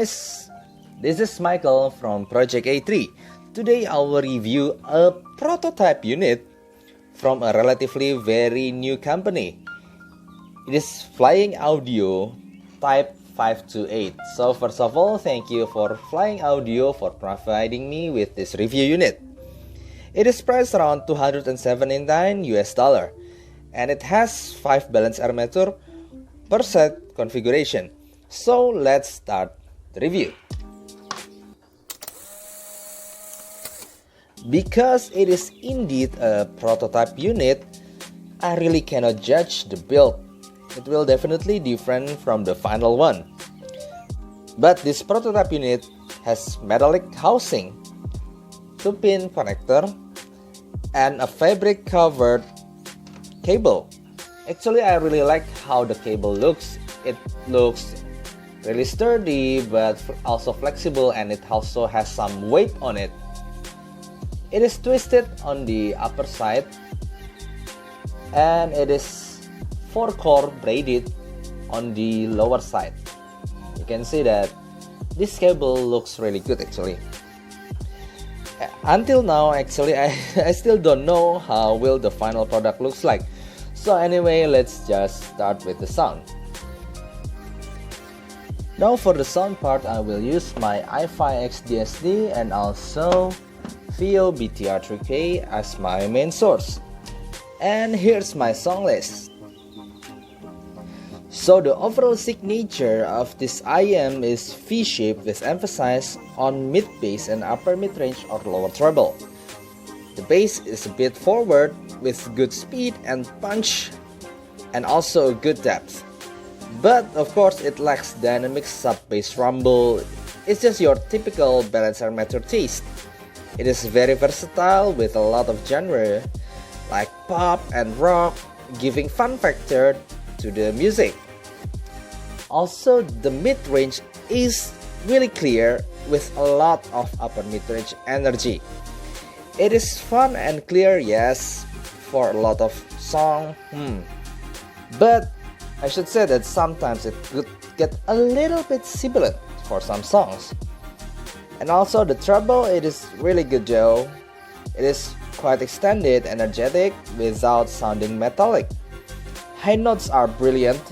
guys, this is Michael from Project A3. Today I will review a prototype unit from a relatively very new company. It is Flying Audio Type 528. So first of all, thank you for Flying Audio for providing me with this review unit. It is priced around $279 and it has 5 balance armature per set configuration. So let's start the review. Because it is indeed a prototype unit, I really cannot judge the build. It will definitely different from the final one. But this prototype unit has metallic housing, 2-pin connector, and a fabric covered cable. Actually, I really like how the cable looks. It looks really sturdy but also flexible, and it also has some weight on it. It is twisted on the upper side and it is 4-core braided on the lower side. You can see that this cable looks really good actually. Until now actually I still don't know how will the final product looks like. So anyway, let's just start with the sound. Now for the sound part, I will use my i5 XDSD and also VO BTR3K as my main source. And here's my song list. So the overall signature of this IM is V-shape with emphasis on mid-bass and upper mid-range or lower treble. The bass is a bit forward with good speed and punch and also a good depth. But of course it lacks dynamic sub-bass rumble. It's just your typical balance armature taste. It is very versatile with a lot of genre like pop and rock, giving fun factor to the music. Also, the mid-range is really clear with a lot of upper mid-range energy. It is fun and clear, yes, for a lot of song. But I should say that sometimes it could get a little bit sibilant for some songs. And also the treble, it is really good though. It is quite extended, energetic, without sounding metallic. High notes are brilliant,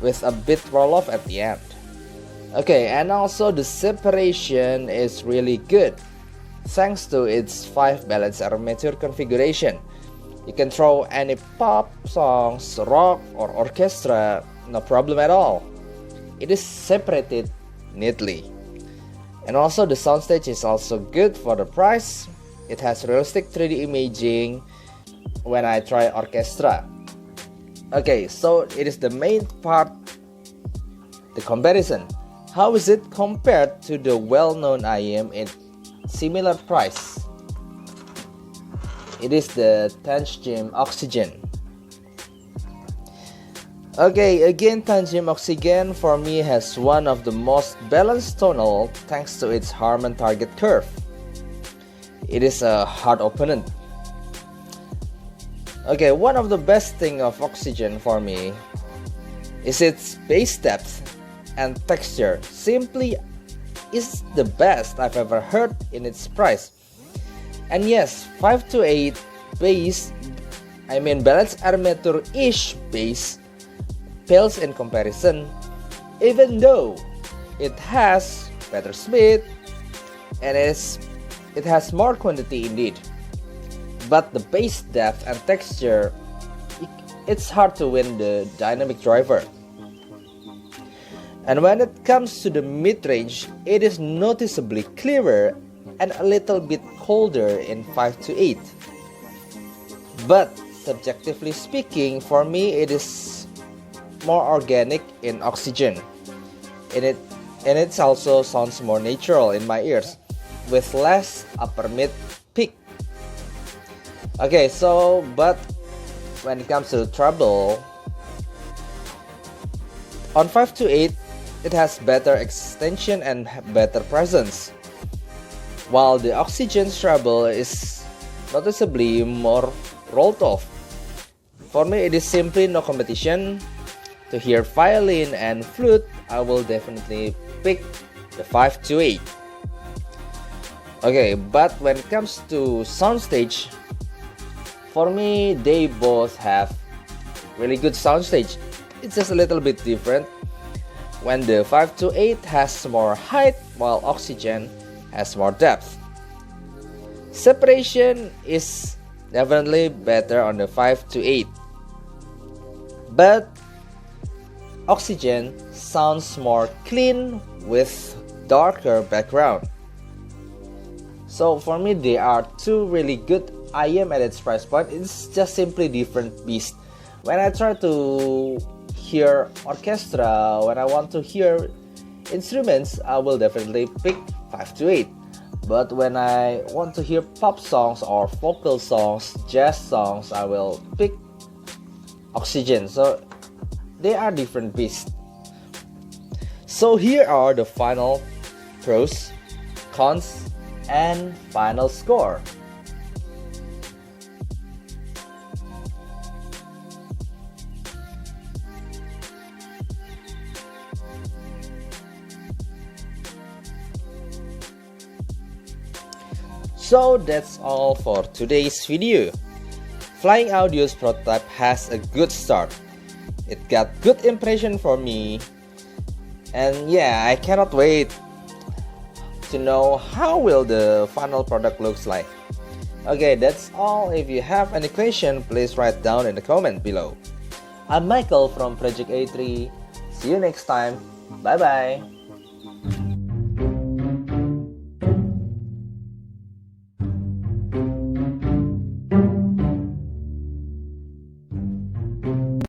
with a bit roll-off at the end. Okay, and also the separation is really good, thanks to its 5 balance armature configuration. You can throw any pop songs, rock or orchestra, no problem at all. It is separated neatly. And also the soundstage is also good for the price. It has realistic 3D imaging when I try orchestra. Okay, so it is the main part, the comparison. How is it compared to the well-known IM in similar price? It is the Tanchjim Oxygen. Okay, again Tanchjim Oxygen for me has one of the most balanced tonal thanks to its Harman target curve. It is a hard opponent. Okay, one of the best thing of Oxygen for me is its bass depth and texture. Simply is the best I've ever heard in its price. And yes, 528 bass, balance armature-ish bass pales in comparison, even though it has better speed and it has more quantity indeed. But the bass depth and texture, it's hard to win the dynamic driver. And when it comes to the mid-range, it is noticeably clearer and a little bit colder in 528. But subjectively speaking, for me it is more organic in Oxygen. And it also sounds more natural in my ears, with less upper mid peak. Okay, so but when it comes to the treble, on 528 it has better extension and better presence, while the Oxygen treble is noticeably more rolled off. For me, it is simply no competition. To hear violin and flute, I will definitely pick the 528. Okay, but when it comes to soundstage, for me, they both have really good soundstage. It's just a little bit different when the 528 has more height while Oxygen has more depth. Separation is definitely better on the 528, but Oxygen sounds more clean with darker background. So for me, they are two really good IM at its price point. It's just simply different beast. When I try to hear orchestra, when I want to hear instruments, I will definitely pick 528. But when I want to hear pop songs or vocal songs, jazz songs, I will pick Oxygen. So they are different beasts. So here are the final pros, cons, and final score. So that's all for today's video. Flying Audio's prototype has a good start. It got good impression for me, and yeah, I cannot wait to know how will the final product looks like. Okay, that's all. If you have any question, please write down in the comment below. I'm Michael from Project A3. See you next time. Bye bye.